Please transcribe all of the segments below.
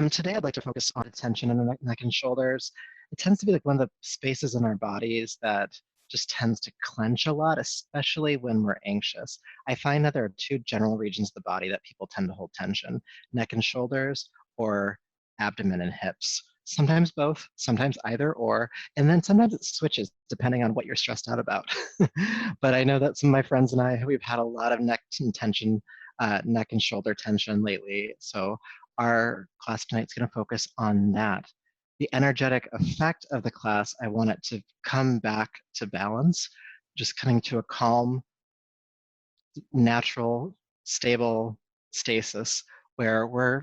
Today I'd like to focus on tension in the neck and shoulders. It tends to be like one of the spaces in our bodies that just tends to clench a lot, especially when we're anxious. I find that there are two general regions of the body that people tend to hold tension, neck and shoulders or abdomen and hips. Sometimes both, sometimes either or, and then sometimes it switches depending on what you're stressed out about. But I know that some of my friends and I, we've had a lot of tension, neck and shoulder tension lately. So our class tonight is going to focus on that. The energetic effect of the class, I want it to come back to balance, just coming to a calm, natural, stable stasis where we're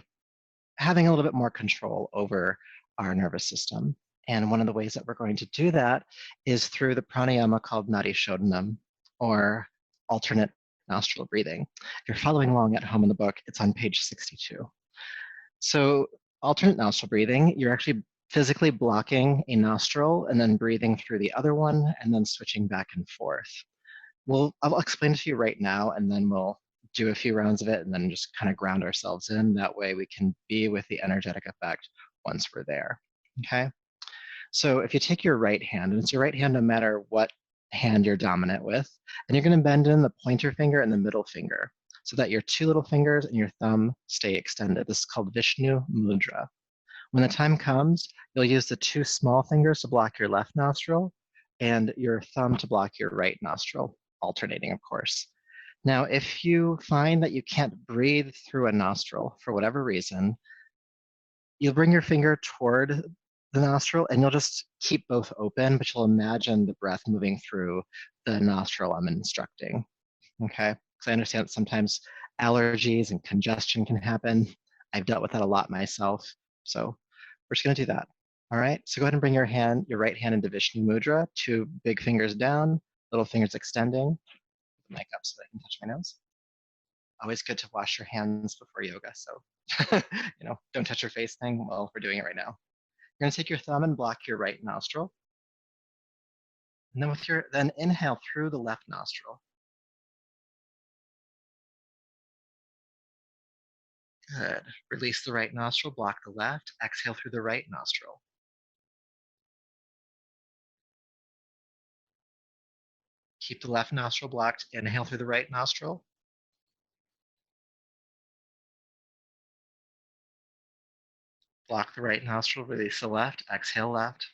having a little bit more control over our nervous system. And one of the ways that we're going to do that is through the pranayama called Nadi Shodhana, or alternate nostril breathing. If you're following along at home in the book, it's on page 62. So alternate nostril breathing, you're actually physically blocking a nostril and then breathing through the other one and then switching back and forth. I'll explain it to you right now, and then we'll do a few rounds of it and then just kind of ground ourselves in. That way we can be with the energetic effect once we're there, okay? So if you take your right hand, and it's your right hand no matter what hand you're dominant with, and you're gonna bend in the pointer finger and the middle finger so that your two little fingers and your thumb stay extended. This is called Vishnu Mudra. When the time comes, you'll use the two small fingers to block your left nostril and your thumb to block your right nostril, alternating, of course. Now, if you find that you can't breathe through a nostril for whatever reason, you'll bring your finger toward the nostril and you'll just keep both open, but you'll imagine the breath moving through the nostril I'm instructing, okay? Because I understand that sometimes allergies and congestion can happen. I've dealt with that a lot myself. So we're just gonna do that. All right, so go ahead and bring your right hand into Vishnu Mudra, two big fingers down, little fingers extending. Put the mic up so that I can touch my nose. Always good to wash your hands before yoga, so don't touch your face thing. Well, we're doing it right now. You're gonna take your thumb and block your right nostril. And then inhale through the left nostril. Good. Release the right nostril, block the left, exhale through the right nostril. Keep the left nostril blocked, inhale through the right nostril. Block the right nostril, release the left, exhale left.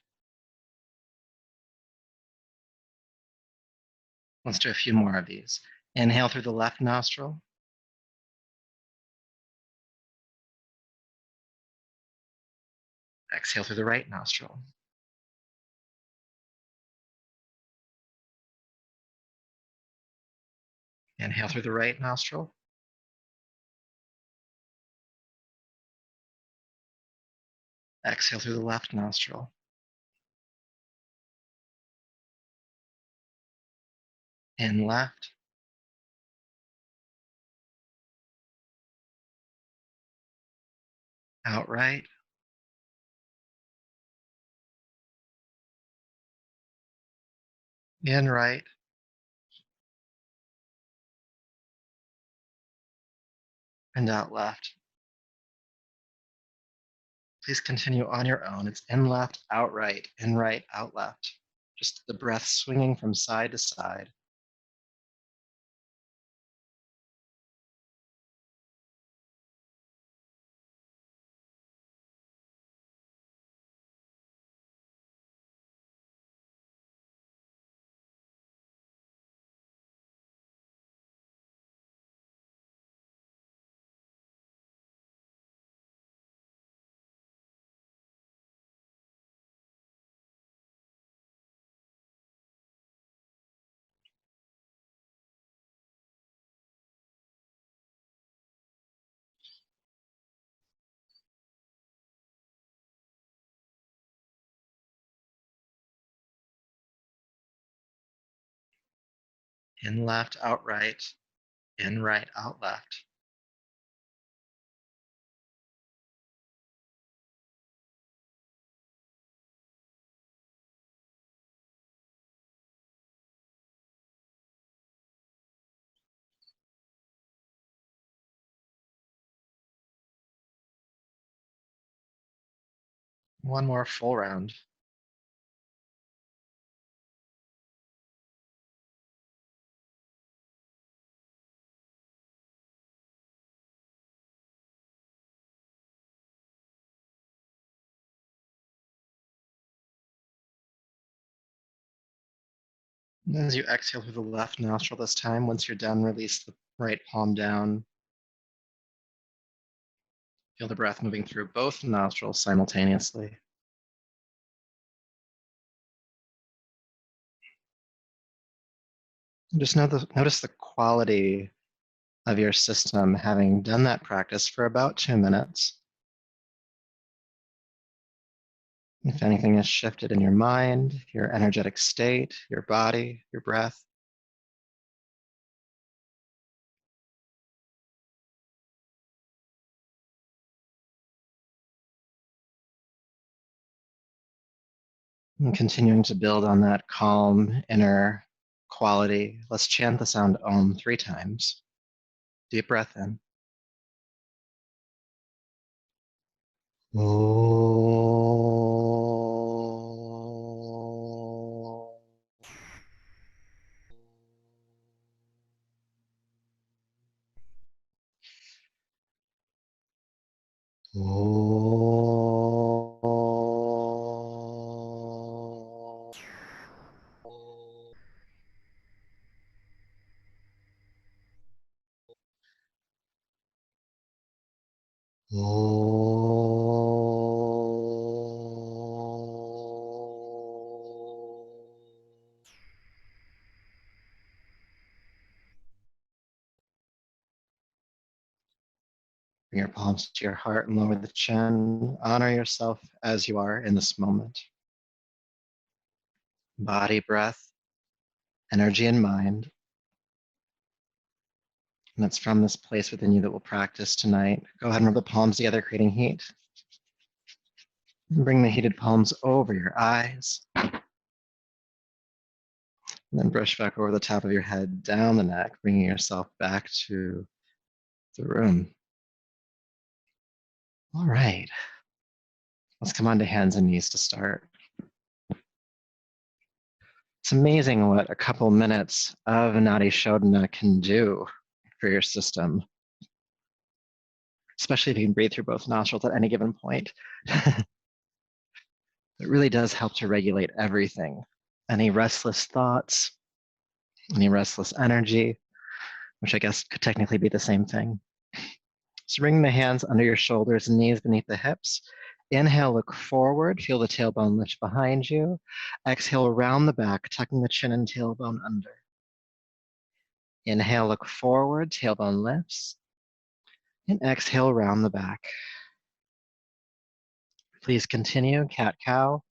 Let's do a few more of these. Inhale through the left nostril. Exhale through the right nostril. Inhale through the right nostril. Exhale through the left nostril. In left. Out right. In right. And out left. Please continue on your own. It's in left, out right, in right, out left. Just the breath swinging from side to side. In left, out right, in right, out left. One more full round. As you exhale through the left nostril this time, once you're done, release the right palm down. Feel the breath moving through both nostrils simultaneously. Just notice the quality of your system having done that practice for about 2 minutes. If anything has shifted in your mind, your energetic state, your body, your breath. And continuing to build on that calm inner quality, let's chant the sound Om 3 times. Deep breath in. Bring your palms to your heart and lower the chin. Honor yourself as you are in this moment. Body, breath, energy, and mind. And it's from this place within you that we'll practice tonight. Go ahead and rub the palms together, creating heat. And bring the heated palms over your eyes. And then brush back over the top of your head, down the neck, bringing yourself back to the room. All right. Let's come on to hands and knees to start. It's amazing what a couple minutes of Nadi Shodhana can do for your system, especially if you can breathe through both nostrils at any given point. It really does help to regulate everything. Any restless thoughts, any restless energy, which I guess could technically be the same thing. So bring the hands under your shoulders and knees beneath the hips. Inhale, look forward, feel the tailbone lift behind you. Exhale, around the back, tucking the chin and tailbone under. Inhale, look forward, tailbone lifts. And exhale, round the back. Please continue, cat-cow.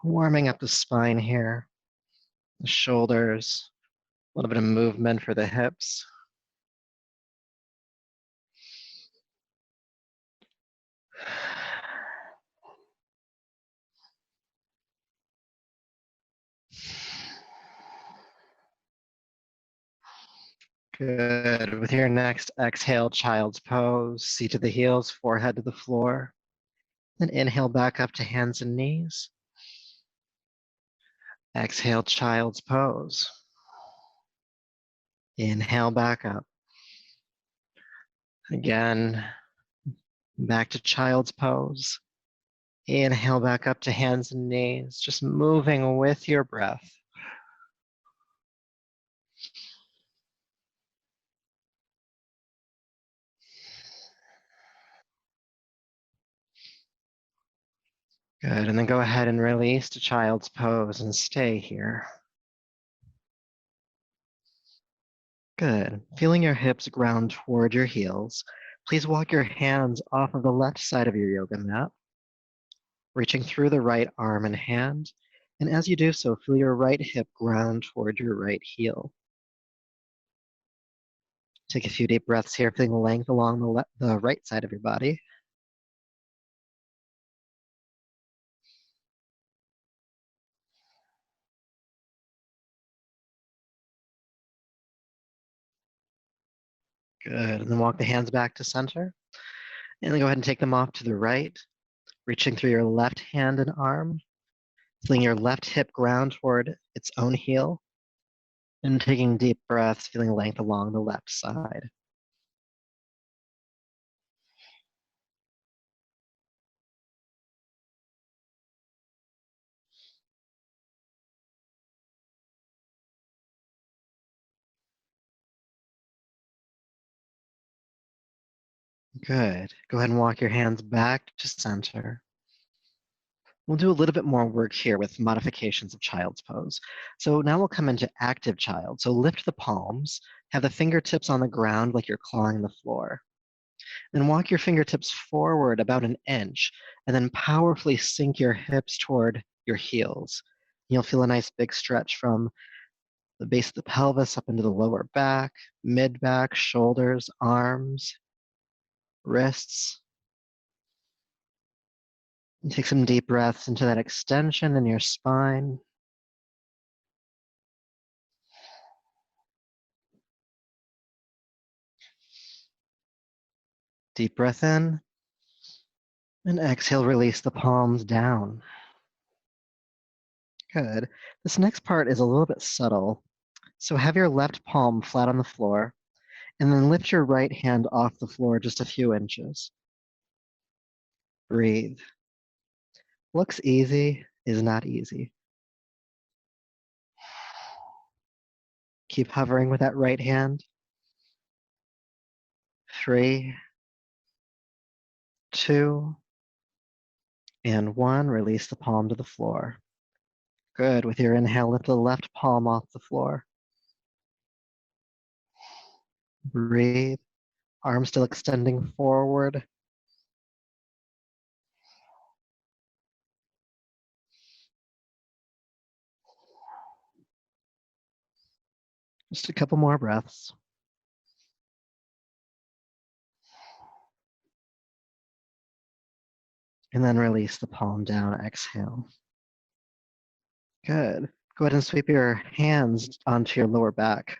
Warming up the spine here, the shoulders, a little bit of movement for the hips. Good. With your next exhale, child's pose, seat to the heels, forehead to the floor. Then inhale back up to hands and knees. Exhale, child's pose. Inhale back up. Again, back to child's pose. Inhale back up to hands and knees, just moving with your breath. Good, and then go ahead and release to child's pose and stay here. Good, feeling your hips ground toward your heels. Please walk your hands off of the left side of your yoga mat, reaching through the right arm and hand. And as you do so, feel your right hip ground toward your right heel. Take a few deep breaths here, feeling the length along the right side of your body. Good, and then walk the hands back to center. And then go ahead and take them off to the right, reaching through your left hand and arm, feeling your left hip ground toward its own heel, and taking deep breaths, feeling length along the left side. Good. Go ahead and walk your hands back to center. We'll do a little bit more work here with modifications of child's pose. So now we'll come into active child. So lift the palms, have the fingertips on the ground like you're clawing the floor. Then walk your fingertips forward about an inch, and then powerfully sink your hips toward your heels. You'll feel a nice big stretch from the base of the pelvis up into the lower back, mid back, shoulders, arms, wrists. And take some deep breaths into that extension in your spine. Deep breath in, and exhale, release the palms down. Good. This next part is a little bit subtle. So have your left palm flat on the floor, and then lift your right hand off the floor just a few inches. Breathe. Looks easy, is not easy. Keep hovering with that right hand. 3, 2, and 1. Release the palm to the floor. Good. With your inhale, lift the left palm off the floor. Breathe. Arms still extending forward. Just a couple more breaths. And then release the palm down, exhale. Good. Go ahead and sweep your hands onto your lower back.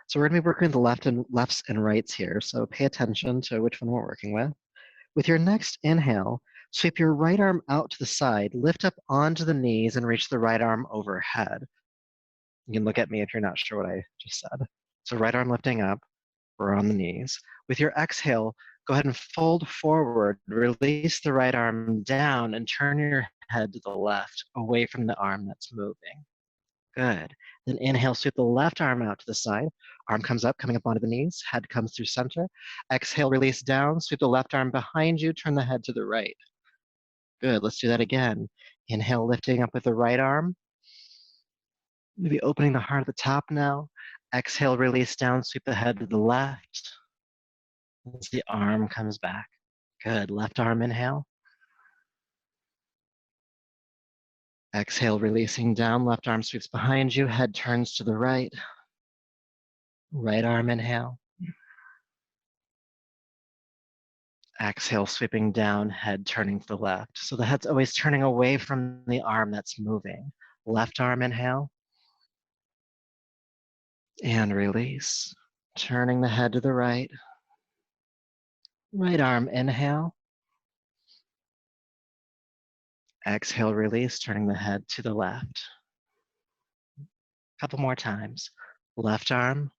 So we're going to be working with the lefts and rights here. So pay attention to which one we're working with. With your next inhale, sweep your right arm out to the side, lift up onto the knees, and reach the right arm overhead. You can look at me if you're not sure what I just said. So right arm lifting up, we're on the knees. With your exhale, go ahead and fold forward, release the right arm down, and turn your head to the left, away from the arm that's moving. Good. Then inhale, sweep the left arm out to the side. Arm comes up, coming up onto the knees. Head comes through center. Exhale, release down. Sweep the left arm behind you. Turn the head to the right. Good. Let's do that again. Inhale, lifting up with the right arm. Maybe opening the heart at the top now. Exhale, release down. Sweep the head to the left. As the arm comes back. Good. Left arm inhale. Exhale, releasing down. Left arm sweeps behind you. Head turns to the right. Right arm inhale. Exhale, sweeping down, head turning to the left. So the head's always turning away from the arm that's moving. Left arm inhale. And release. Turning the head to the right. Right arm inhale. Exhale, release, turning the head to the left. Couple more times. Left arm.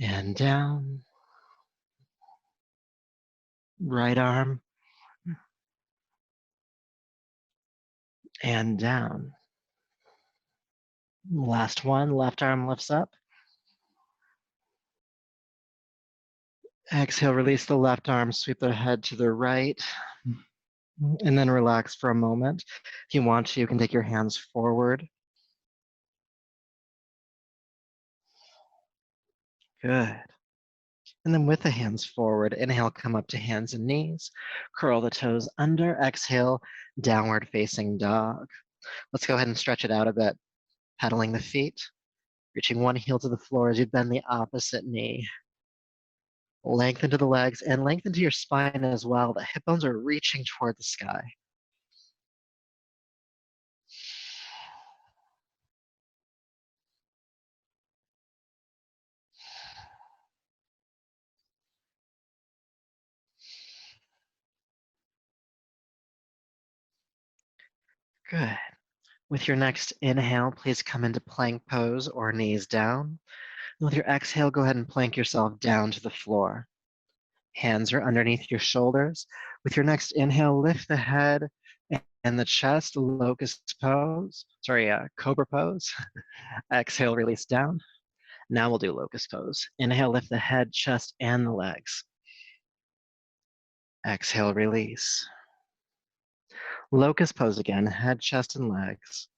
And down. Right arm. And down. Last one, left arm lifts up. Exhale, release the left arm, sweep the head to the right. And then relax for a moment. If you want to, you can take your hands forward. Good. And then with the hands forward, inhale, come up to hands and knees. Curl the toes under. Exhale, downward facing dog. Let's go ahead and stretch it out a bit. Pedaling the feet, reaching one heel to the floor as you bend the opposite knee. Lengthen to the legs and lengthen to your spine as well. The hip bones are reaching toward the sky. Good. With your next inhale, please come into plank pose or knees down. And with your exhale, go ahead and plank yourself down to the floor. Hands are underneath your shoulders. With your next inhale, lift the head and the chest, locust pose. Cobra pose. Exhale, release down. Now we'll do locust pose. Inhale, lift the head, chest, and the legs. Exhale, release. Locust pose again, head, chest, and legs.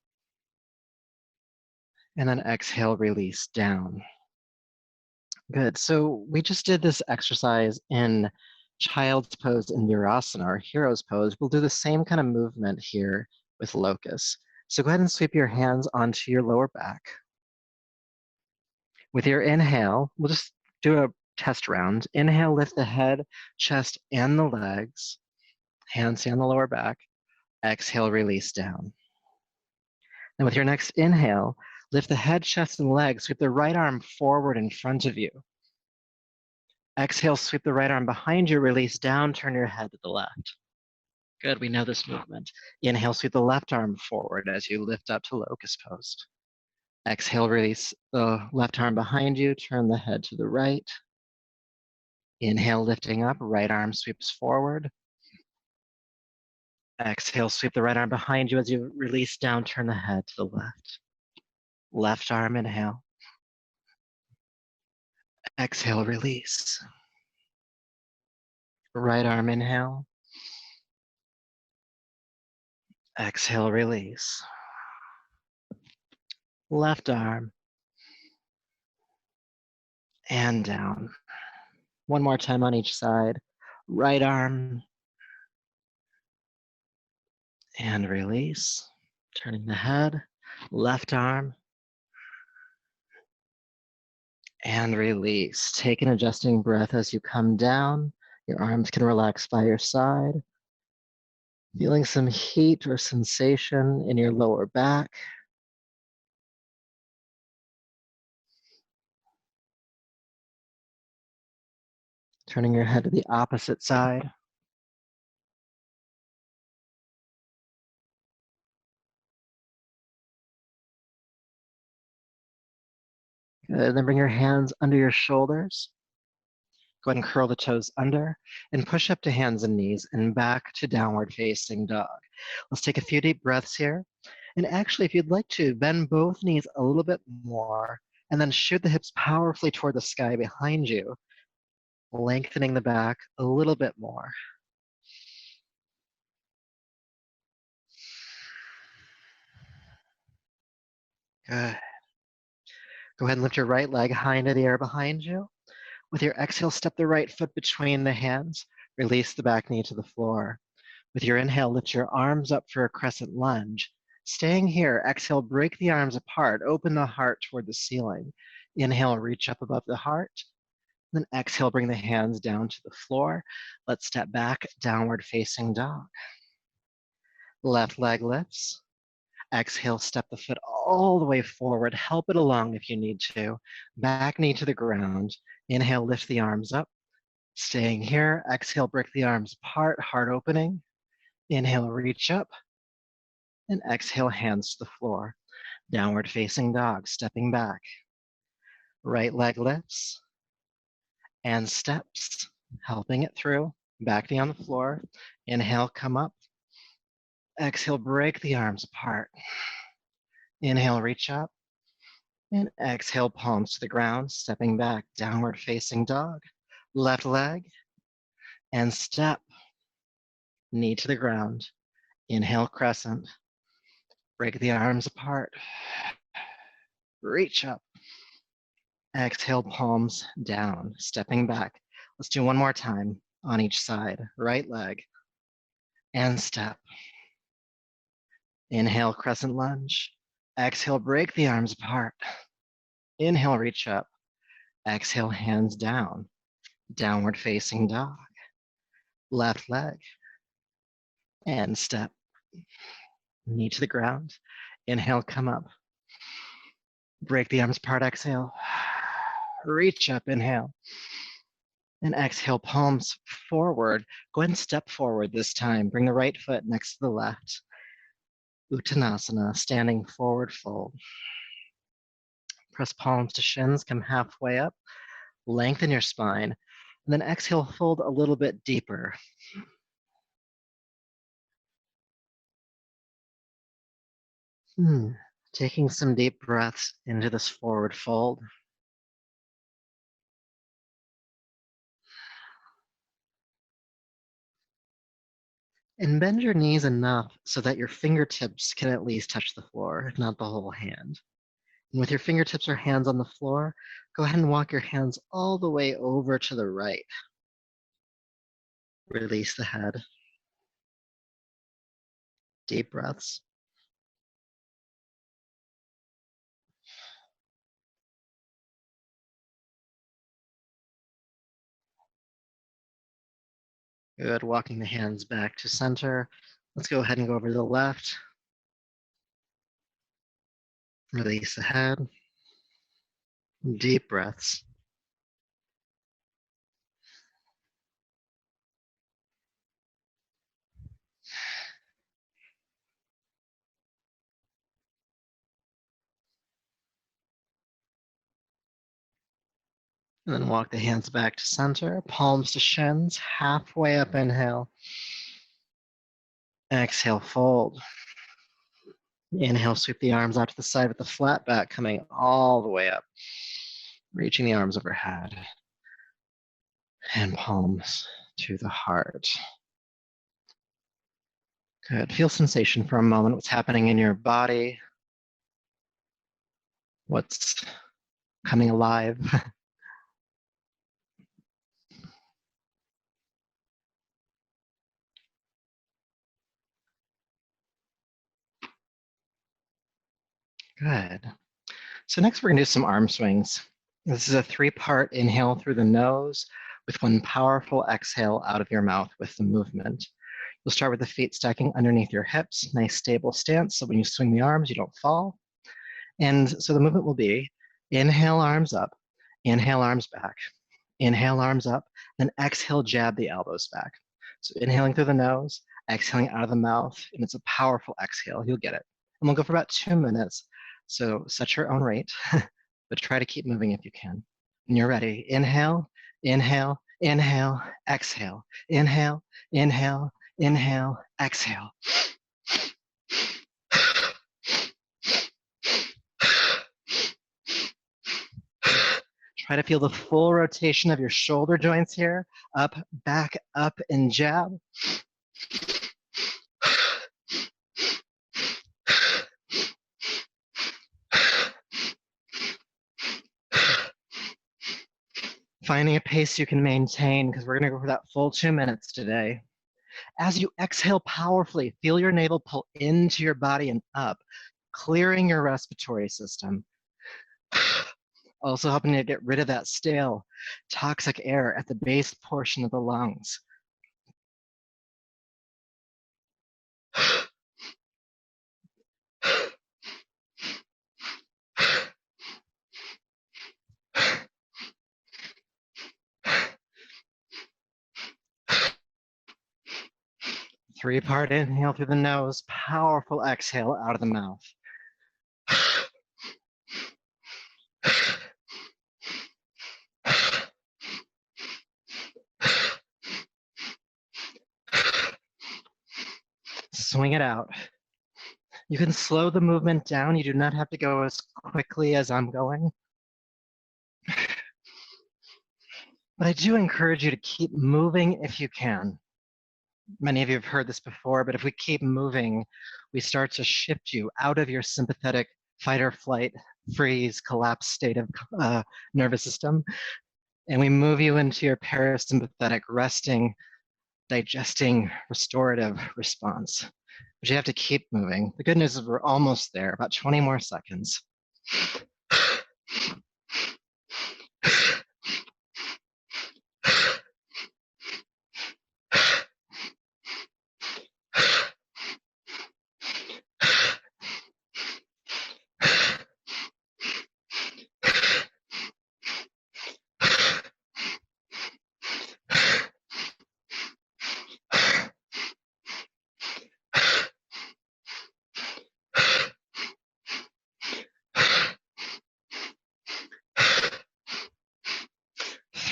And then exhale, release down. Good. So we just did this exercise in child's pose and virasana, or hero's pose. We'll do the same kind of movement here with locust. So go ahead and sweep your hands onto your lower back. With your inhale, we'll just do a test round. Inhale, lift the head, chest, and the legs. Hands stay on the lower back. Exhale, release down. And with your next inhale, lift the head, chest, and legs. Sweep the right arm forward in front of you. Exhale, sweep the right arm behind you, release down, turn your head to the left. Good, we know this movement. Inhale, sweep the left arm forward as you lift up to locust pose. Exhale, release the left arm behind you, turn the head to the right. Inhale, lifting up, right arm sweeps forward. Exhale, sweep the right arm behind you as you release down, turn the head to the left. Left arm, inhale. Exhale, release. Right arm, inhale. Exhale, release. Left arm. And down. One more time on each side. Right arm. And release. Turning the head. Left arm. And release. Take an adjusting breath as you come down. Your arms can relax by your side. Feeling some heat or sensation in your lower back. Turning your head to the opposite side. Good. Then bring your hands under your shoulders. Go ahead and curl the toes under and push up to hands and knees and back to downward facing dog. Let's take a few deep breaths here. And actually, if you'd like to, bend both knees a little bit more and then shoot the hips powerfully toward the sky behind you, lengthening the back a little bit more. Good. Go ahead and lift your right leg high into the air behind you. With your exhale, step the right foot between the hands. Release the back knee to the floor. With your inhale, lift your arms up for a crescent lunge. Staying here, exhale, break the arms apart. Open the heart toward the ceiling. Inhale, reach up above the heart. Then exhale, bring the hands down to the floor. Let's step back, downward facing dog. Left leg lifts. Exhale, step the foot all the way forward. Help it along if you need to. Back knee to the ground. Inhale, lift the arms up. Staying here, exhale, break the arms apart, heart opening. Inhale, reach up. And exhale, hands to the floor. Downward facing dog, stepping back. Right leg lifts and steps, helping it through. Back knee on the floor. Inhale, come up. Exhale, break the arms apart. Inhale, reach up. And exhale, palms to the ground, stepping back, downward facing dog. Left leg and step. Knee to the ground. Inhale, crescent. Break the arms apart. Reach up. Exhale, palms down, stepping back. Let's do one more time on each side. Right leg and step. Inhale, crescent lunge. Exhale, break the arms apart. Inhale, reach up. Exhale, hands down. Downward facing dog. Left leg and step. Knee to the ground. Inhale, come up. Break the arms apart, exhale. Reach up, inhale. And exhale, palms forward. Go ahead and step forward this time. Bring the right foot next to the left. Uttanasana, standing forward fold. Press palms to shins, come halfway up, lengthen your spine, and then exhale, fold a little bit deeper. Taking some deep breaths into this forward fold. And bend your knees enough so that your fingertips can at least touch the floor, if not the whole hand. And with your fingertips or hands on the floor, go ahead and walk your hands all the way over to the right. Release the head. Deep breaths. Good, walking the hands back to center. Let's go ahead and go over to the left. Release the head. Deep breaths. And then walk the hands back to center, palms to shins, halfway up, inhale. Exhale, fold. Inhale, sweep the arms out to the side with the flat back coming all the way up. Reaching the arms overhead. And palms to the heart. Good. Feel sensation for a moment. What's happening in your body? What's coming alive? Good. So next we're going to do some arm swings. This is a 3-part inhale through the nose with one powerful exhale out of your mouth with the movement. You'll start with the feet stacking underneath your hips, nice stable stance, so when you swing the arms, you don't fall. And so the movement will be inhale, arms up, inhale, arms back, inhale, arms up, then exhale, jab the elbows back. So inhaling through the nose, exhaling out of the mouth, and it's a powerful exhale. You'll get it. And we'll go for about 2 minutes. So set your own rate, but try to keep moving if you can. When you're ready, inhale, inhale, inhale, exhale, inhale, inhale, inhale, exhale. Try to feel the full rotation of your shoulder joints here. Up, back, up, and jab. Finding a pace you can maintain, because we're going to go for that full 2 minutes today. As you exhale powerfully, feel your navel pull into your body and up, clearing your respiratory system. Also helping to get rid of that stale, toxic air at the base portion of the lungs. Three-part inhale through the nose, powerful exhale out of the mouth. Swing it out. You can slow the movement down. You do not have to go as quickly as I'm going. But I do encourage you to keep moving if you can. Many of you have heard this before, but if we keep moving, we start to shift you out of your sympathetic fight or flight, freeze, collapse state of nervous system, and we move you into your parasympathetic resting, digesting, restorative response. But you have to keep moving. The good news is we're almost there, about 20 more seconds.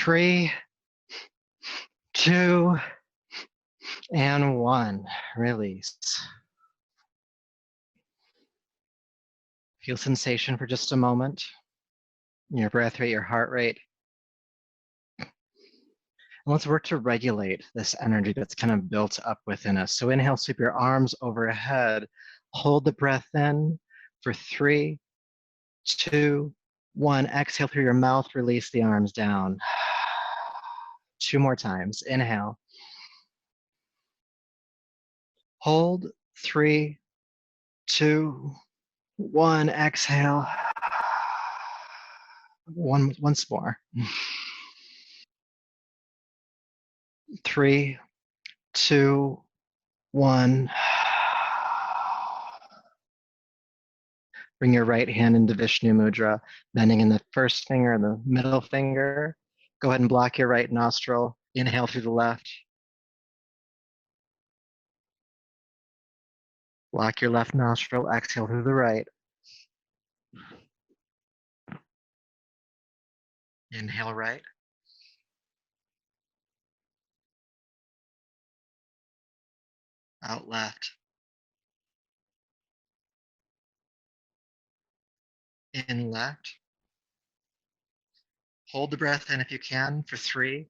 3, 2, and 1. Release. Feel sensation for just a moment. Your breath rate, your heart rate. And let's work to regulate this energy that's kind of built up within us. So inhale, sweep your arms overhead. Hold the breath in for 3, 2, 1. Exhale through your mouth, release the arms down. 2 more times. Inhale. Hold. 3, 2, 1. Exhale. Once more. 3, 2, 1. Bring your right hand into Vishnu Mudra, bending in the first finger and the middle finger. Go ahead and block your right nostril. Inhale through the left. Block your left nostril. Exhale through the right. Inhale right. Out left. In left. Hold the breath in if you can for 3,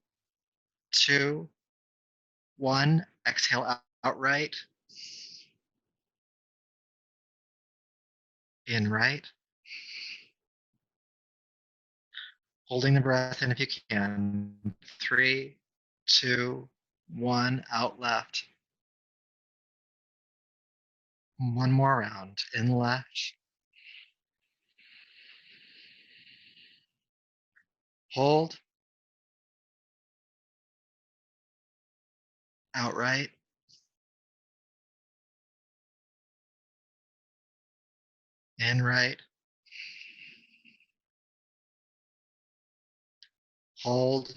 2, 1. Exhale out right. In right. Holding the breath in if you can. 3, 2, 1. Out left. One more round. In left. Hold. Out right. In right. Hold.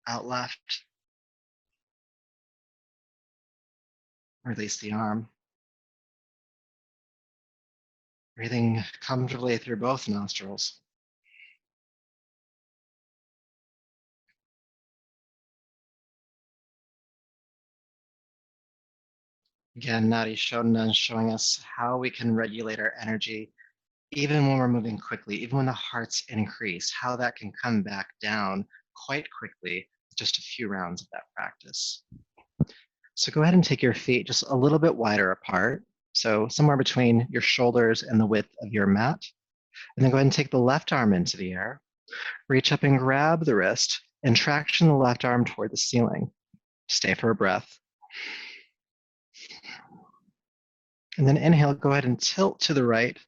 Out left. Release the arm. Breathing comfortably through both nostrils. Again, Nadi Shodhana is showing us how we can regulate our energy even when we're moving quickly, even when the hearts increase, how that can come back down quite quickly with just a few rounds of that practice. So go ahead and take your feet just a little bit wider apart. So somewhere between your shoulders and the width of your mat. And then go ahead and take the left arm into the air. Reach up and grab the wrist and traction the left arm toward the ceiling. Stay for a breath. And then inhale, go ahead and tilt to the right,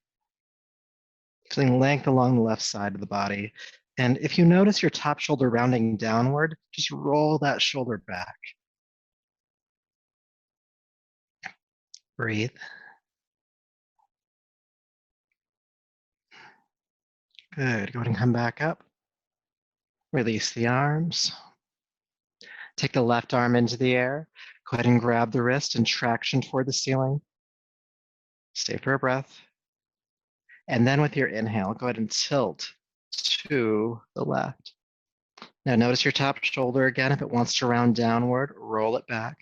feeling length along the left side of the body. And if you notice your top shoulder rounding downward, just roll that shoulder back. Breathe. Good. Go ahead and come back up. Release the arms. Take the left arm into the air. Go ahead and grab the wrist and traction toward the ceiling. Stay for a breath. And then with your inhale, go ahead and tilt to the left. Now notice your top shoulder again. If it wants to round downward, roll it back,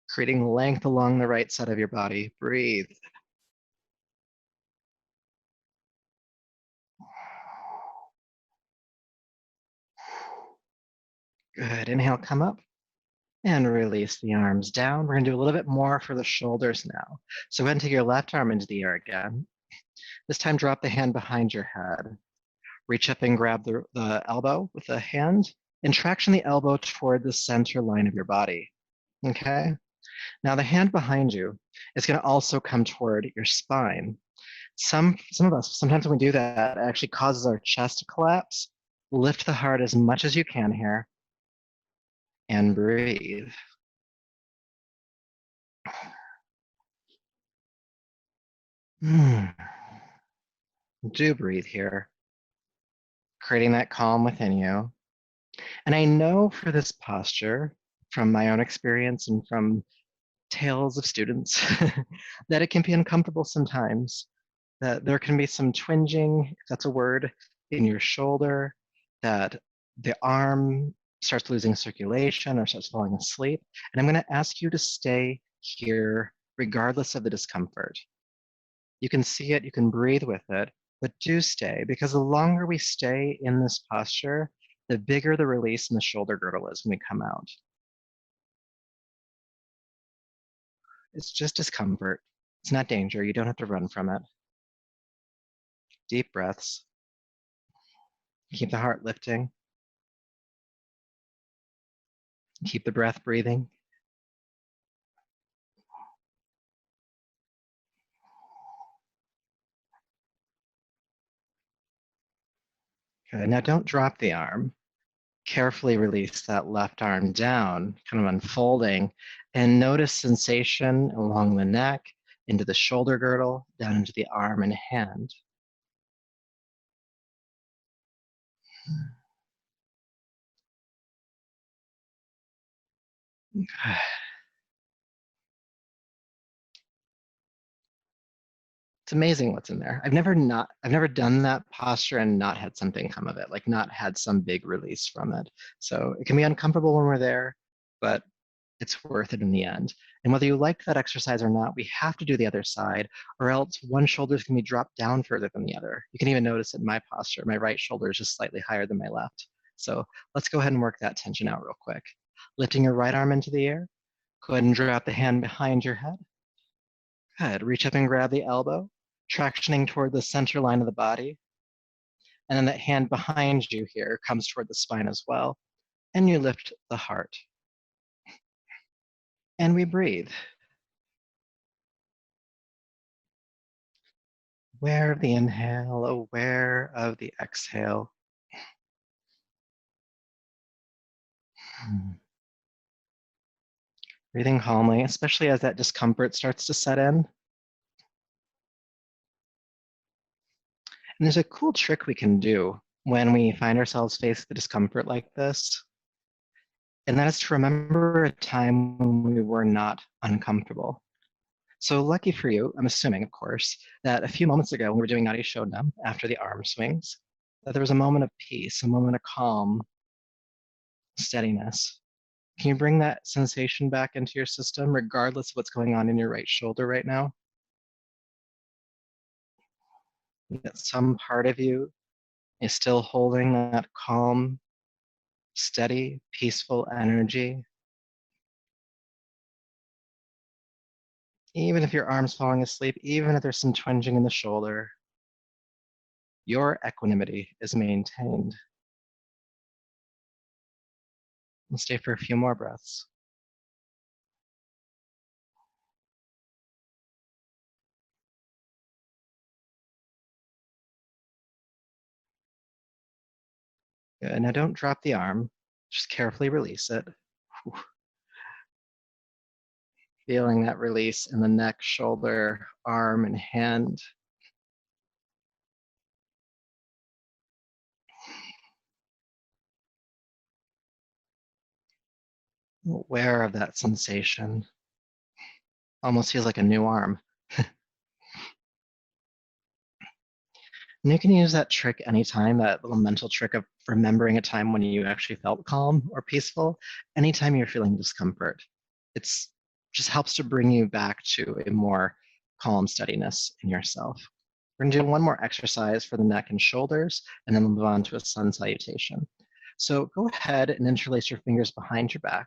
creating length along the right side of your body. Breathe. Good. Inhale, come up and release the arms down. We're going to do a little bit more for the shoulders now. So go ahead and take your left arm into the air again. This time, drop the hand behind your head. Reach up and grab the elbow with the hand and traction the elbow toward the center line of your body. Okay? Now the hand behind you is going to also come toward your spine. Some of us, sometimes when we do that, it actually causes our chest to collapse. Lift the heart as much as you can here and breathe. Do breathe here, creating that calm within you. And I know for this posture, from my own experience and from tales of students, that it can be uncomfortable sometimes, that there can be some twinging, if that's a word, in your shoulder, that the arm starts losing circulation or starts falling asleep. And I'm going to ask you to stay here regardless of the discomfort. You can see it, you can breathe with it, but do stay, because the longer we stay in this posture, the bigger the release in the shoulder girdle is when we come out. It's just discomfort. It's not danger. You don't have to run from it. Deep breaths. Keep the heart lifting. Keep the breath breathing. Good. Now don't drop the arm. Carefully release that left arm down, kind of unfolding, and notice sensation along the neck, into the shoulder girdle, down into the arm and hand. It's amazing what's in there. I've never done that posture and not had something come of it, like not had some big release from it. So it can be uncomfortable when we're there, but it's worth it in the end. And whether you like that exercise or not, we have to do the other side, or else one shoulder can be dropped down further than the other. You can even notice in my posture, my right shoulder is just slightly higher than my left. So let's go ahead and work that tension out real quick. Lifting your right arm into the air. Go ahead and drop the hand behind your head. Good. Reach up and grab the elbow, tractioning toward the center line of the body. And then that hand behind you here comes toward the spine as well. And you lift the heart. And we breathe. Aware of the inhale, aware of the exhale. Breathing calmly, especially as that discomfort starts to set in. And there's a cool trick we can do when we find ourselves faced with discomfort like this. And that is to remember a time when we were not uncomfortable. So lucky for you, I'm assuming, of course, that a few moments ago when we were doing Nadi Shodhana after the arm swings, that there was a moment of peace, a moment of calm, steadiness. Can you bring that sensation back into your system, regardless of what's going on in your right shoulder right now? That some part of you is still holding that calm, steady, peaceful energy. Even if your arm's falling asleep, even if there's some twinging in the shoulder, your equanimity is maintained. We'll stay for a few more breaths. Good. Now don't drop the arm, just carefully release it. Feeling that release in the neck, shoulder, arm, and hand. Aware of that sensation. Almost feels like a new arm. And you can use that trick anytime, that little mental trick of remembering a time when you actually felt calm or peaceful, anytime you're feeling discomfort. It's just helps to bring you back to a more calm steadiness in yourself. We're gonna do one more exercise for the neck and shoulders, and then we'll move on to a sun salutation. So go ahead and interlace your fingers behind your back.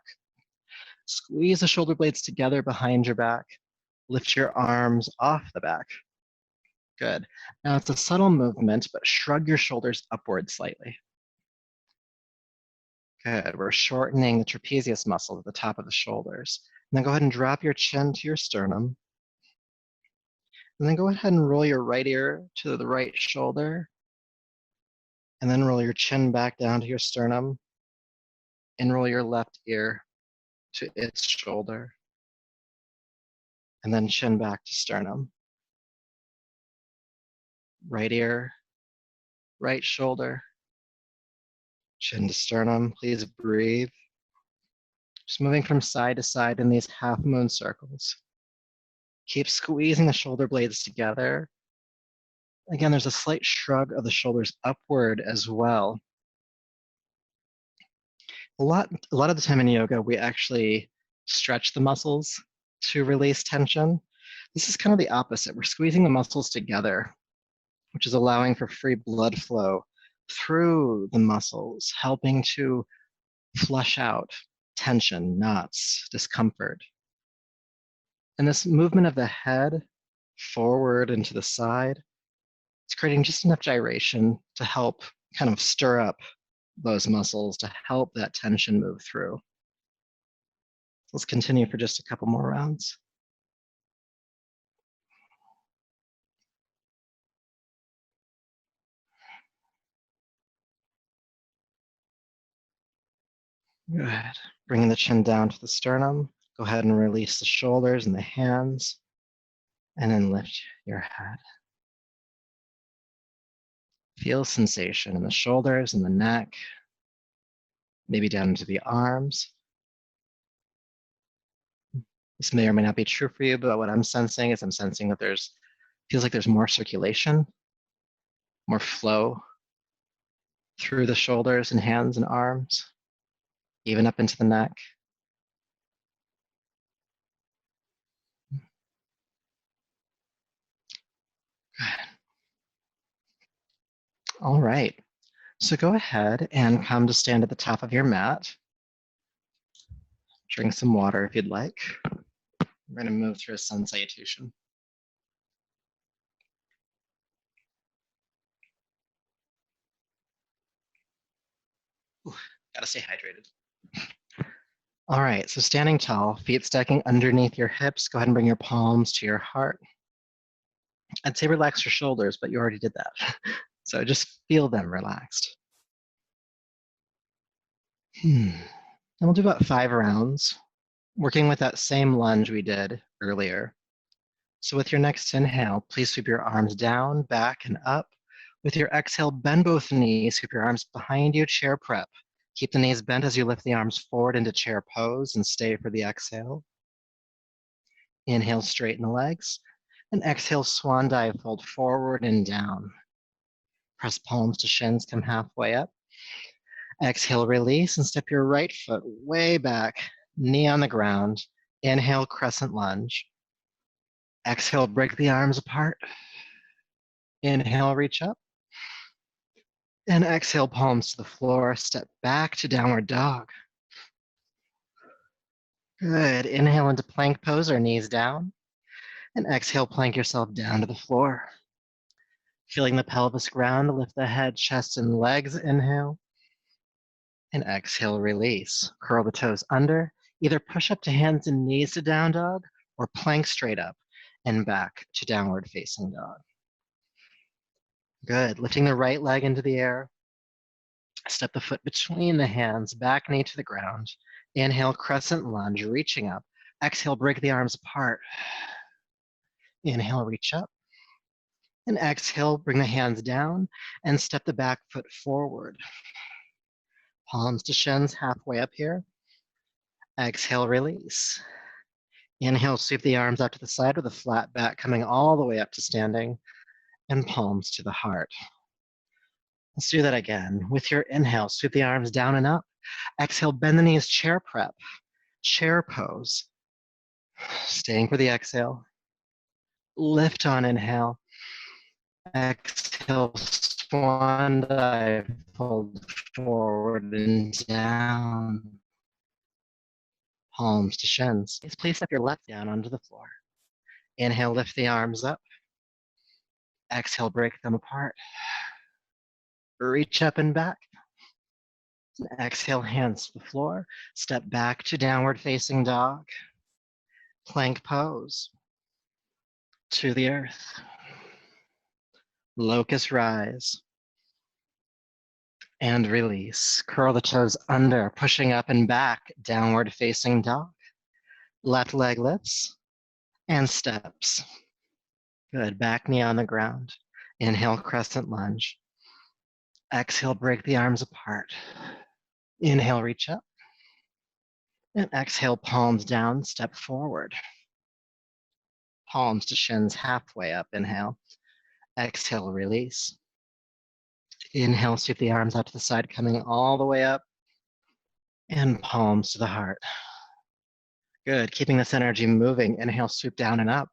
Squeeze the shoulder blades together behind your back. Lift your arms off the back. Good. Now it's a subtle movement, but shrug your shoulders upward slightly. Good. We're shortening the trapezius muscle at the top of the shoulders. And then go ahead and drop your chin to your sternum. And then go ahead and roll your right ear to the right shoulder. And then roll your chin back down to your sternum. And roll your left ear to its shoulder. And then chin back to sternum. Right ear, right shoulder, chin to sternum. Please breathe. Just moving from side to side in these half moon circles. Keep squeezing the shoulder blades together Again, there's a slight shrug of the shoulders upward as well. A lot of the time in yoga, we actually stretch the muscles to release tension. This is kind of the opposite. We're squeezing the muscles together, which is allowing for free blood flow through the muscles, helping to flush out tension, knots, discomfort. And this movement of the head forward and to the side, it's creating just enough gyration to help kind of stir up those muscles to help that tension move through. Let's continue for just a couple more rounds. Good. Bringing the chin down to the sternum. Go ahead and release the shoulders and the hands, and then lift your head. Feel sensation in the shoulders and the neck, maybe down into the arms. This may or may not be true for you, but what I'm sensing is I'm sensing that feels like there's more circulation, more flow through the shoulders and hands and arms, even up into the neck. Good. All right. So go ahead and come to stand at the top of your mat. Drink some water if you'd like. We're going to move through a sun salutation. Gotta stay hydrated. All right, so standing tall, feet stacking underneath your hips. Go ahead and bring your palms to your heart. I'd say relax your shoulders, but you already did that. So just feel them relaxed. And we'll do about 5 rounds, working with that same lunge we did earlier. So with your next inhale, please sweep your arms down, back, and up. With your exhale, bend both knees, sweep your arms behind you, chair prep. Keep the knees bent as you lift the arms forward into chair pose and stay for the exhale. Inhale, straighten the legs. And exhale, swan dive, fold forward and down. Press palms to shins, come halfway up. Exhale, release, and step your right foot way back, knee on the ground. Inhale, crescent lunge. Exhale, break the arms apart. Inhale, reach up. And exhale, palms to the floor. Step back to downward dog. Good. Inhale into plank pose or knees down. And exhale, plank yourself down to the floor. Feeling the pelvis ground, lift the head, chest, and legs. Inhale. And exhale, release. Curl the toes under. Either push up to hands and knees to down dog or plank straight up and back to downward facing dog. Good. Lifting the right leg into the air. Step the foot between the hands, back knee to the ground. Inhale, crescent lunge, reaching up. Exhale, break the arms apart. Inhale, reach up. And exhale, bring the hands down and step the back foot forward. Palms to shins, halfway up here. Exhale, release. Inhale, sweep the arms out to the side with a flat back coming all the way up to standing and palms to the heart. Let's do that again. With your inhale, sweep the arms down and up. Exhale, bend the knees, chair prep, chair pose. Staying for the exhale. Lift on inhale. Exhale, swan dive, fold forward and down. Palms to shins. Please step your left down onto the floor. Inhale, lift the arms up. Exhale, break them apart. Reach up and back. Exhale, hands to the floor. Step back to downward facing dog. Plank pose. To the earth. Locust rise. And release. Curl the toes under, pushing up and back, downward facing dog. Left leg lifts and steps. Good, back knee on the ground. Inhale, crescent lunge. Exhale, break the arms apart. Inhale, reach up. And exhale, palms down, step forward. Palms to shins, halfway up, inhale. Exhale, release. Inhale, sweep the arms out to the side, coming all the way up. And palms to the heart. Good, keeping this energy moving. Inhale, swoop down and up.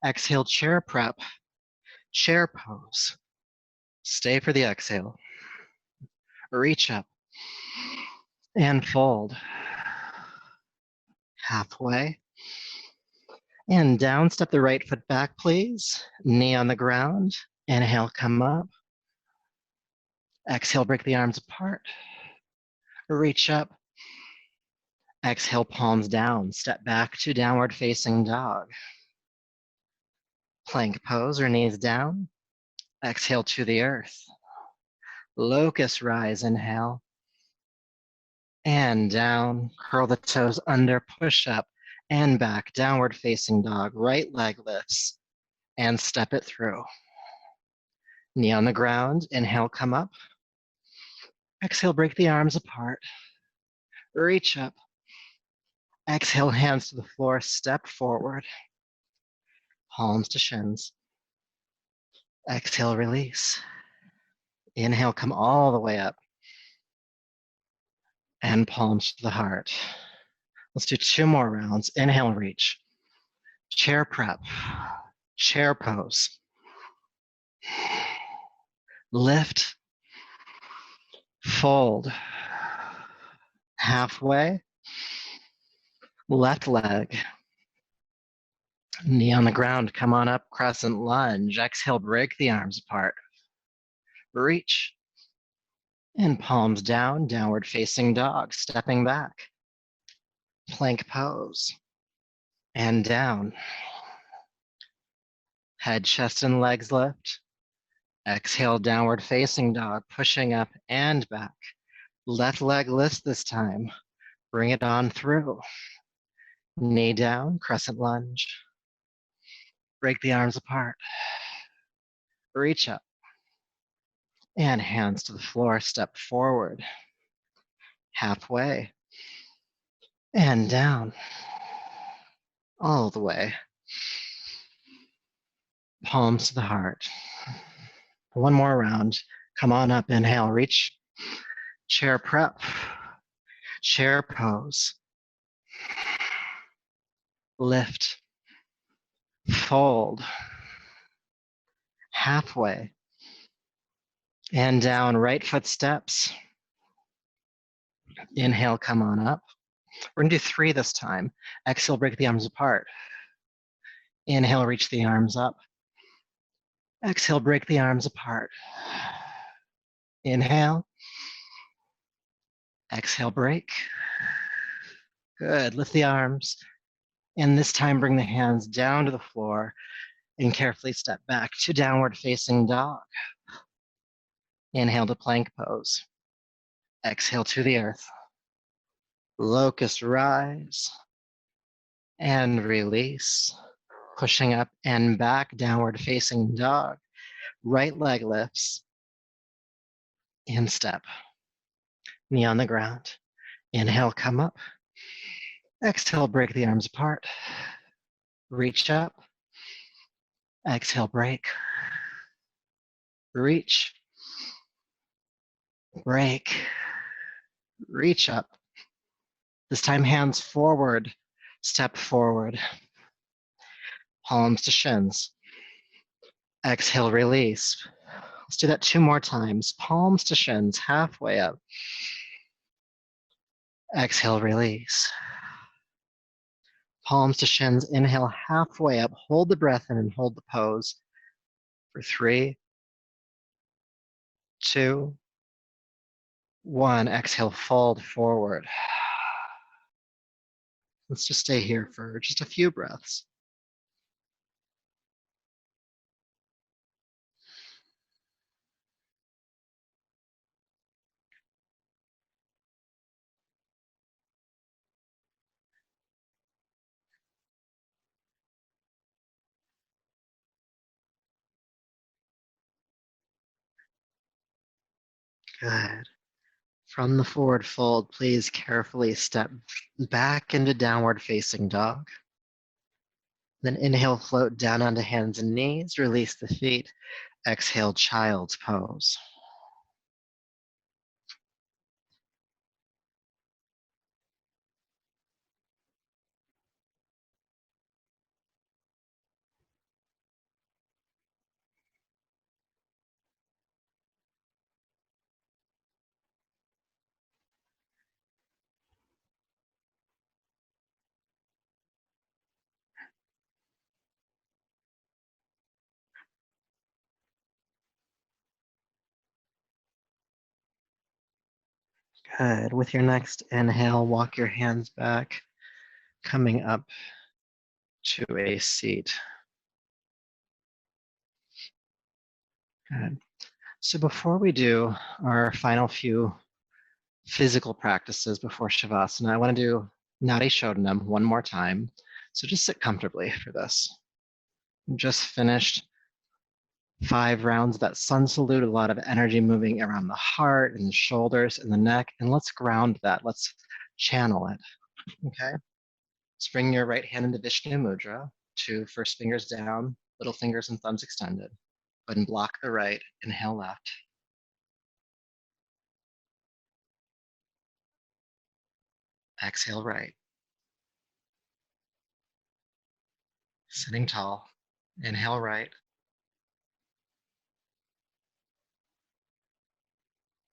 Exhale, chair prep. Chair pose. Stay for the exhale. Reach up and fold. Halfway. And down, step the right foot back, please. Knee on the ground. Inhale, come up. Exhale, break the arms apart. Reach up. Exhale, palms down. Step back to downward facing dog. Plank pose or knees down. Exhale to the earth. Locust rise, inhale. And down, curl the toes under, push up and back, downward facing dog. Right leg lifts and step it through. Knee on the ground, inhale, come up. Exhale, break the arms apart. Reach up. Exhale, hands to the floor, step forward. Palms to shins. Exhale, release. Inhale, come all the way up. And palms to the heart. Let's do 2 more rounds. Inhale, reach. Chair prep. Chair pose. Lift. Fold. Halfway. Left leg. Knee on the ground, come on up, crescent lunge. Exhale, break the arms apart. Reach. And palms down, downward facing dog, stepping back. Plank pose. And down. Head, chest, and legs lift. Exhale, downward facing dog, pushing up and back. Left leg lifts this time. Bring it on through. Knee down, crescent lunge. Break the arms apart. Reach up. And hands to the floor, step forward. Halfway. And down. All the way. Palms to the heart. 1 more round. Come on up, inhale, reach. Chair prep. Chair pose. Lift. Fold. Halfway. And down, right foot steps. Inhale, come on up. We're gonna do 3 this time. Exhale, break the arms apart. Inhale, reach the arms up. Exhale, break the arms apart. Inhale. Exhale, break. Good, lift the arms. And this time, bring the hands down to the floor and carefully step back to downward facing dog. Inhale to plank pose. Exhale to the earth. Locust rise and release. Pushing up and back, downward facing dog. Right leg lifts and step. Knee on the ground. Inhale, come up. Exhale, break the arms apart. Reach up. Exhale, break. Reach. Break. Reach up. This time, hands forward. Step forward. Palms to shins. Exhale, release. Let's do that 2 more times. Palms to shins, halfway up. Exhale, release. Palms to shins, inhale, halfway up. Hold the breath in and hold the pose for 3, 2, 1. Exhale, fold forward. Let's just stay here for just a few breaths. Good. From the forward fold, please carefully step back into downward facing dog. Then inhale, float down onto hands and knees, release the feet. Exhale, child's pose. Good. With your next inhale, walk your hands back, coming up to a seat. Good. So before we do our final few physical practices before Shavasana, I want to do Nadi Shodhana one more time. So just sit comfortably for this. Just finished 5 rounds of that sun salute, a lot of energy moving around the heart and the shoulders and the neck. And let's ground that. Let's channel it. Okay. Let's bring your right hand into Vishnu Mudra, 2 first fingers down, little fingers and thumbs extended. Go ahead and block the right, inhale left. Exhale right. Sitting tall. Inhale right.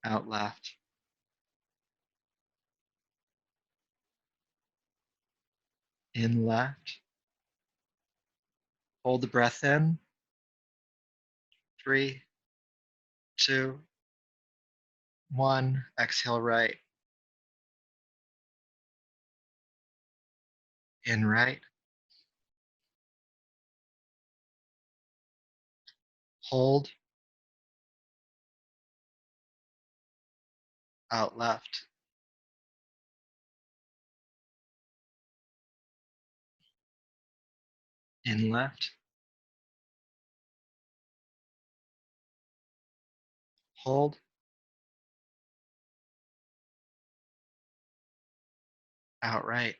Out left. In left. Hold the breath in. 3, 2, 1. Exhale right. In right. Hold. Out left. In left. Hold. Out right.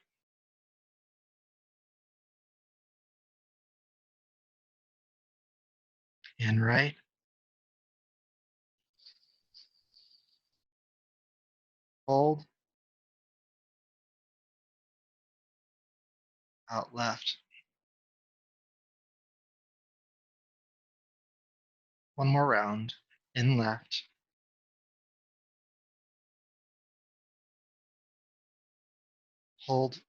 In right. Hold. Out left. One more round. In left. Hold.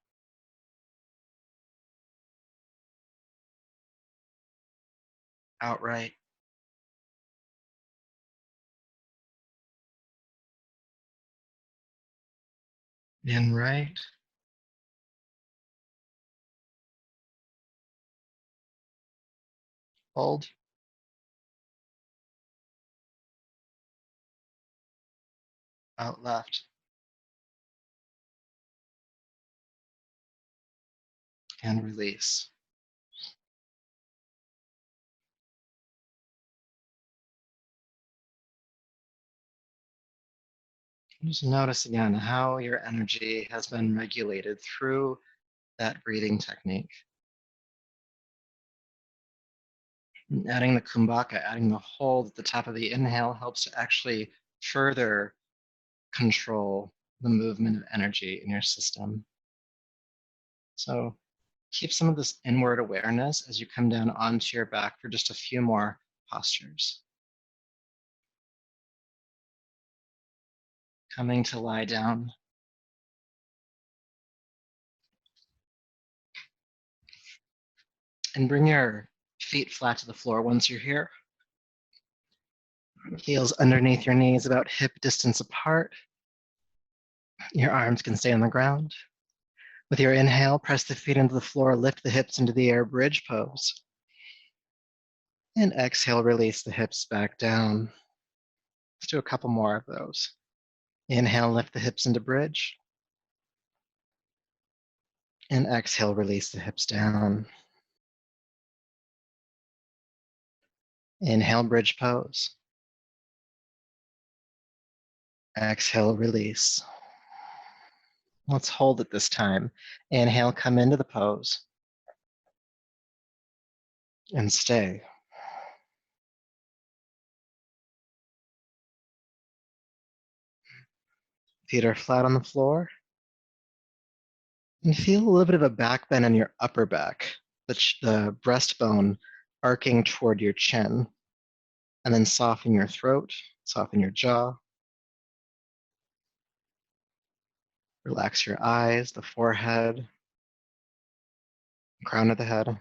Out right. In right. Hold. Out left. And release. Just notice again how your energy has been regulated through that breathing technique. Adding the kumbhaka, adding the hold at the top of the inhale helps to actually further control the movement of energy in your system. So keep some of this inward awareness as you come down onto your back for just a few more postures. Coming to lie down. And bring your feet flat to the floor once you're here. Heels underneath your knees, about hip distance apart. Your arms can stay on the ground. With your inhale, press the feet into the floor, lift the hips into the air, bridge pose. And exhale, release the hips back down. Let's do a couple more of those. Inhale, lift the hips into bridge. And exhale, release the hips down. Inhale, bridge pose. Exhale, release. Let's hold it this time. Inhale, come into the pose. And stay. Feet are flat on the floor. And feel a little bit of a back bend in your upper back, the breastbone arcing toward your chin. And then soften your throat, soften your jaw. Relax your eyes, the forehead, crown of the head.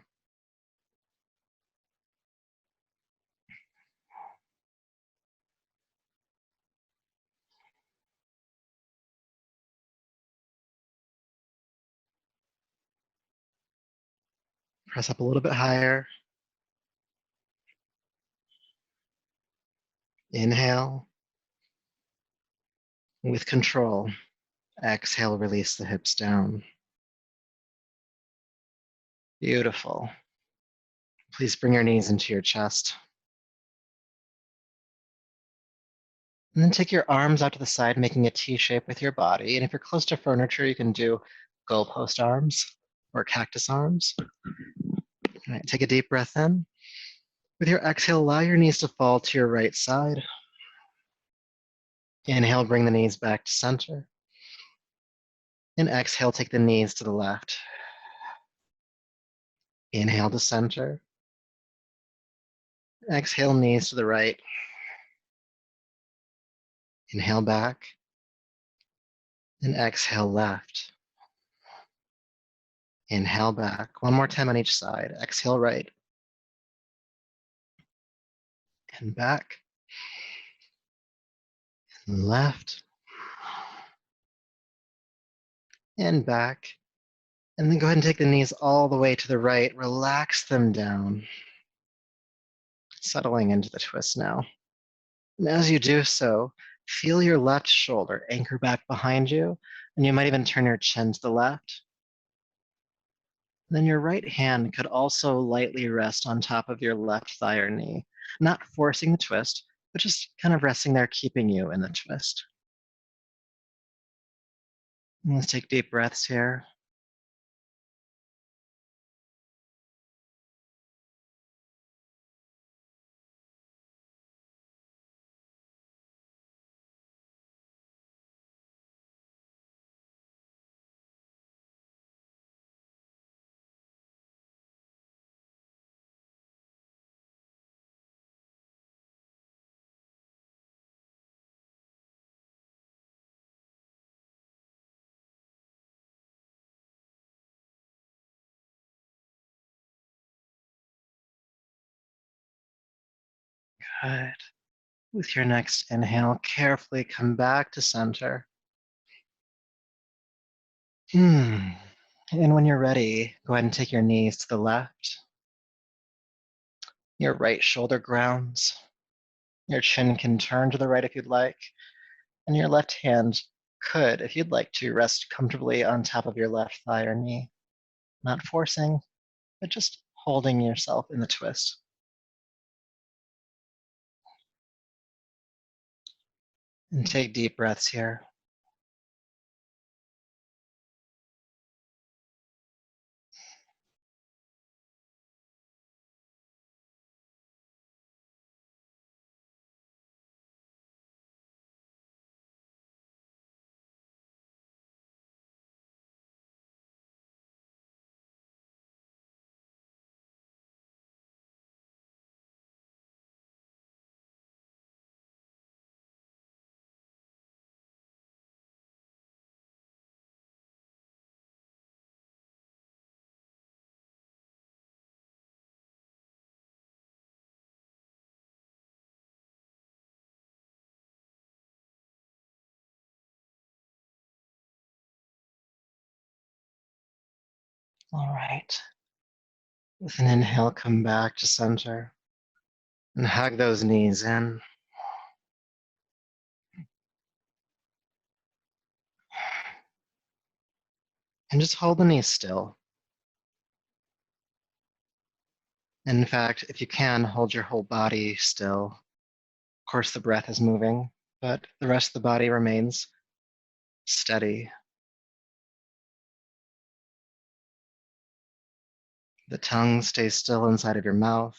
Press up a little bit higher. Inhale. With control, exhale, release the hips down. Beautiful. Please bring your knees into your chest. And then take your arms out to the side, making a T shape with your body. And if you're close to furniture, you can do goalpost arms or cactus arms. All right, take a deep breath in. With your exhale, allow your knees to fall to your right side. Inhale, bring the knees back to center. And exhale, take the knees to the left. Inhale to center. Exhale, knees to the right. Inhale back. And exhale left. Inhale back. One more time on each side. Exhale right. And back. And left. And back. And then go ahead and take the knees all the way to the right. Relax them down. Settling into the twist now. And as you do so, feel your left shoulder anchor back behind you. And you might even turn your chin to the left. Then your right hand could also lightly rest on top of your left thigh or knee, not forcing the twist, but just kind of resting there, keeping you in the twist. And let's take deep breaths here. Good. With your next inhale, carefully come back to center. And when you're ready, go ahead and take your knees to the left. Your right shoulder grounds. Your chin can turn to the right if you'd like. And your left hand could, if you'd like to, rest comfortably on top of your left thigh or knee. Not forcing, but just holding yourself in the twist. And take deep breaths here. All right. With an inhale, come back to center and hug those knees in. And just hold the knees still. In fact, if you can, hold your whole body still. Of course, the breath is moving, but the rest of the body remains steady. The tongue stays still inside of your mouth.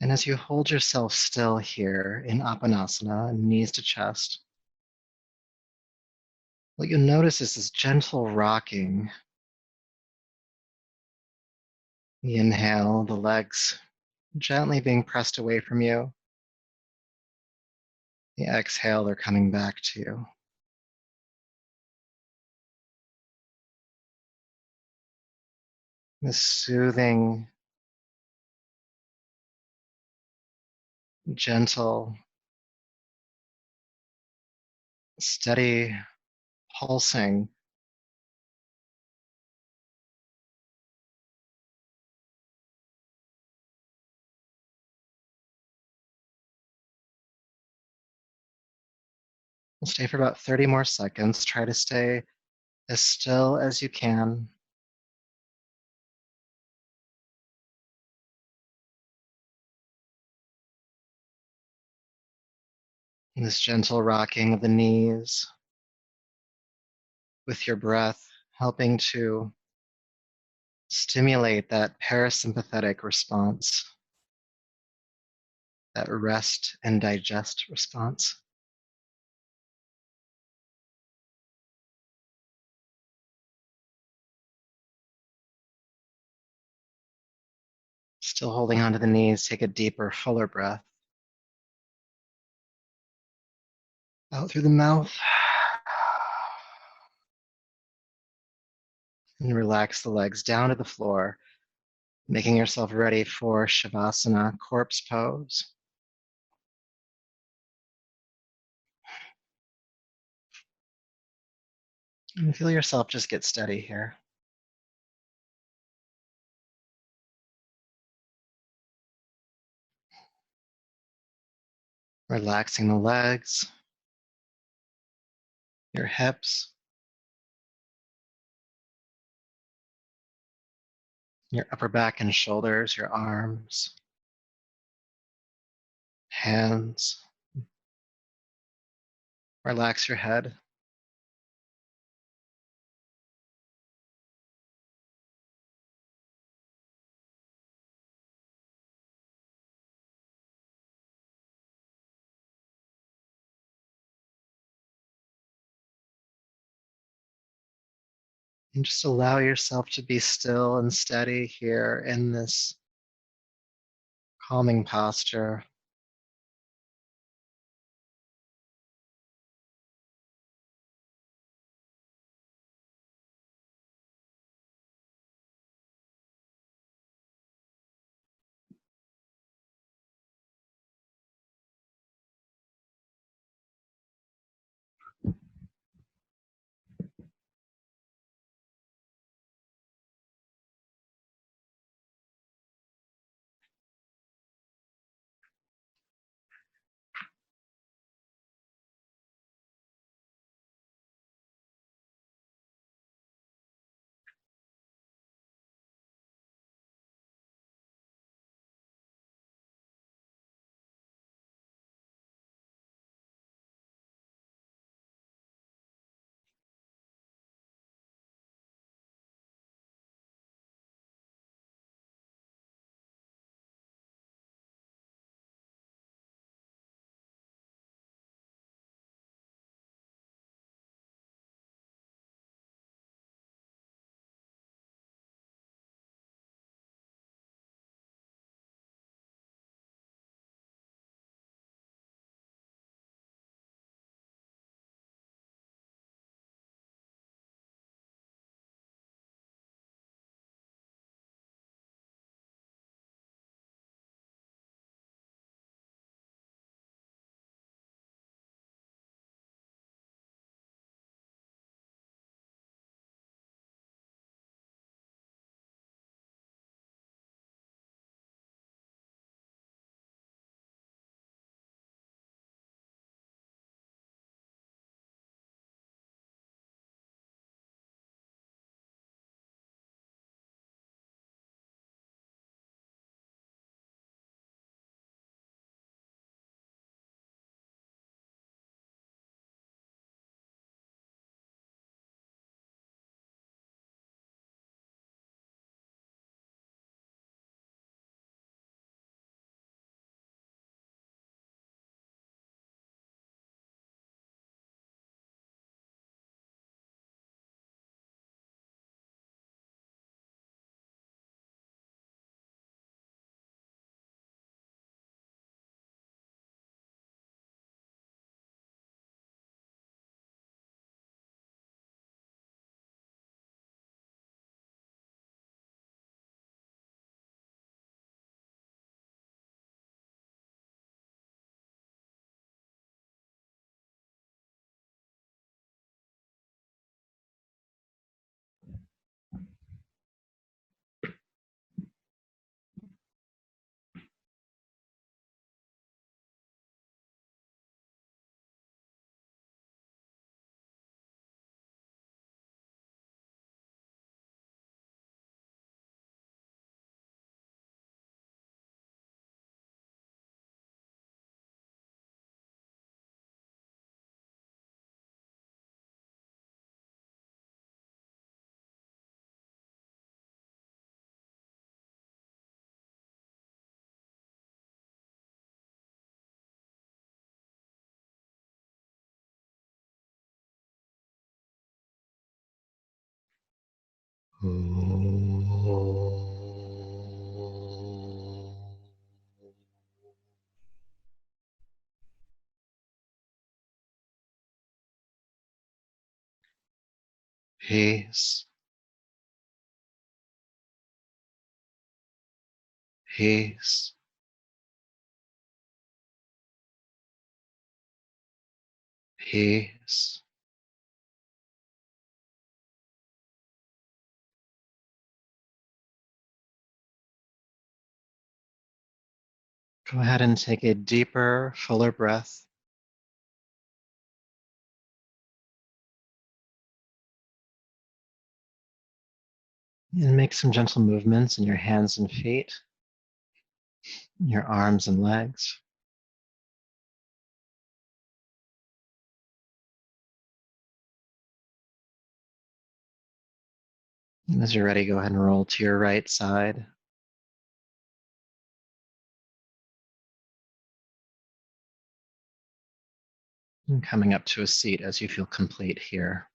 And as you hold yourself still here in Apanasana, knees to chest, what you'll notice is this gentle rocking. The inhale, the legs gently being pressed away from you. The exhale, they're coming back to you. This soothing, gentle, steady pulsing. We'll stay for about 30 more seconds. Try to stay as still as you can. And this gentle rocking of the knees with your breath, helping to stimulate that parasympathetic response, that rest and digest response. Still holding onto the knees, take a deeper, fuller breath. Out through the mouth. And relax the legs down to the floor, making yourself ready for Shavasana, corpse pose. And feel yourself just get steady here. Relaxing the legs, your hips, your upper back and shoulders, your arms, hands. Relax your head. And just allow yourself to be still and steady here in this calming posture. Peace, peace, peace. Go ahead and take a deeper, fuller breath. And make some gentle movements in your hands and feet, your arms and legs. And as you're ready, go ahead and roll to your right side. And coming up to a seat as you feel complete here.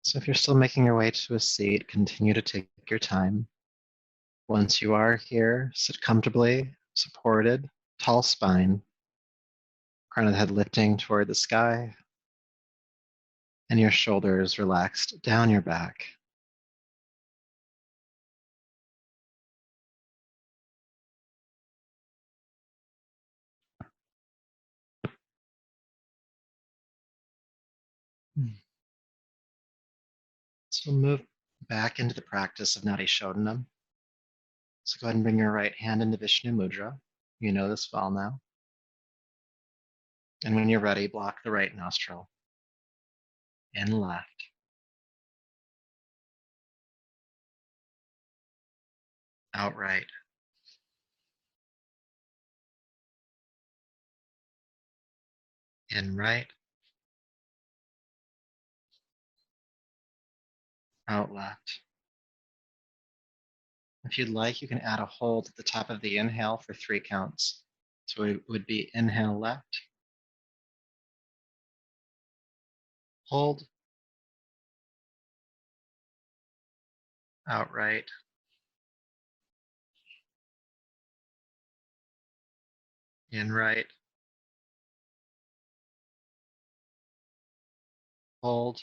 So if you're still making your way to a seat, continue to take your time. Once you are here, sit comfortably, supported, tall spine, crown of the head lifting toward the sky, and your shoulders relaxed down your back. So we'll move back into the practice of Nadi Shodhana. So go ahead and bring your right hand into Vishnu Mudra. You know this well now. And when you're ready, block the right nostril. In left. Out right. In right. Out left. If you'd like, you can add a hold at the top of the inhale for 3 counts. So it would be inhale left, hold, out right, in right, hold,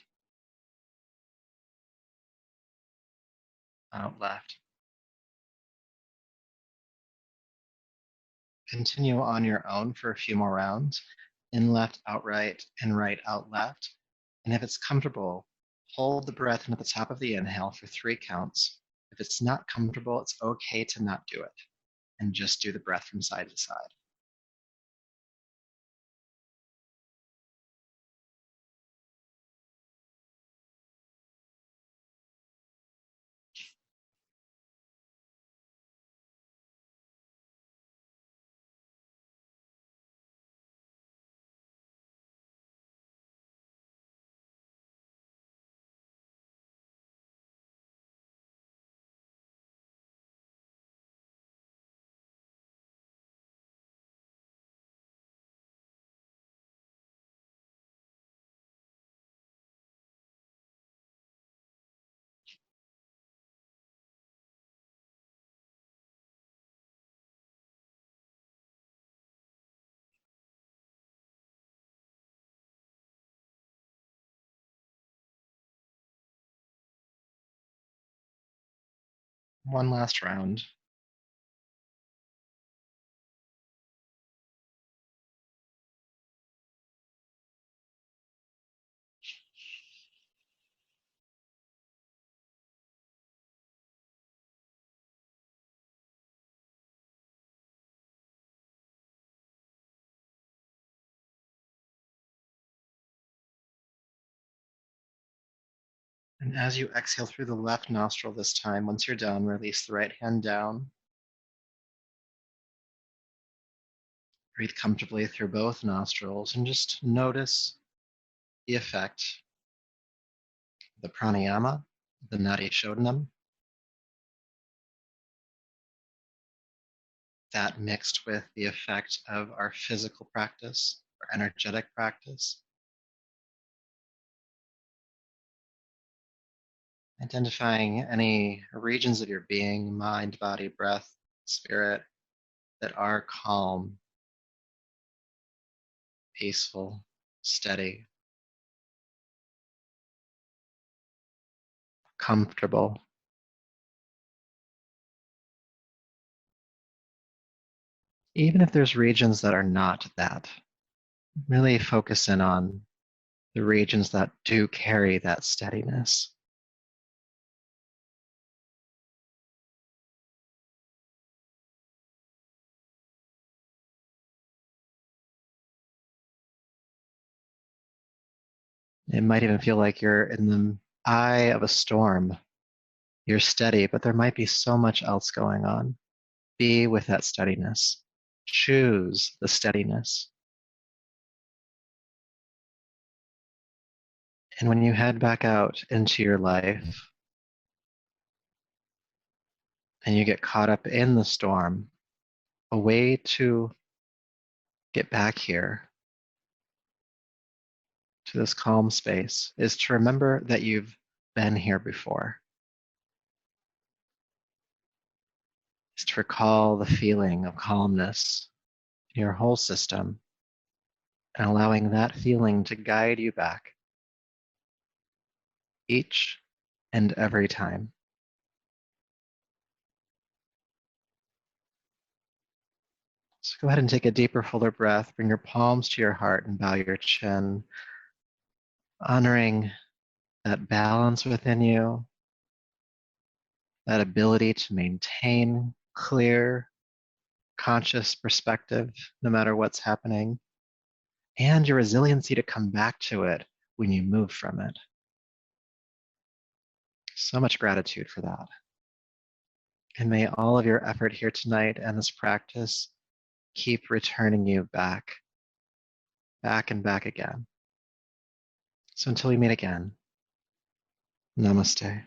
out left. Continue on your own for a few more rounds. In left, out right, in right, out left. And if it's comfortable, hold the breath in at the top of the inhale for 3 counts. If it's not comfortable, it's okay to not do it and just do the breath from side to side. One last round. And as you exhale through the left nostril this time, once you're done, release the right hand down. Breathe comfortably through both nostrils and just notice the effect, the pranayama, the Nadi Shodhana, that mixed with the effect of our physical practice, our energetic practice, identifying any regions of your being, mind, body, breath, spirit, that are calm, peaceful, steady, comfortable. Even if there's regions that are not that, really focus in on the regions that do carry that steadiness. It might even feel like you're in the eye of a storm. You're steady, but there might be so much else going on. Be with that steadiness. Choose the steadiness. And when you head back out into your life and you get caught up in the storm, a way to get back here to this calm space is to remember that you've been here before. Is to recall the feeling of calmness in your whole system and allowing that feeling to guide you back each and every time. So go ahead and take a deeper, fuller breath. Bring your palms to your heart and bow your chin, honoring that balance within you, that ability to maintain clear, conscious perspective no matter what's happening, and your resiliency to come back to it when you move from it. So much gratitude for that. And may all of your effort here tonight and this practice keep returning you back, back and back again. So until we meet again, namaste.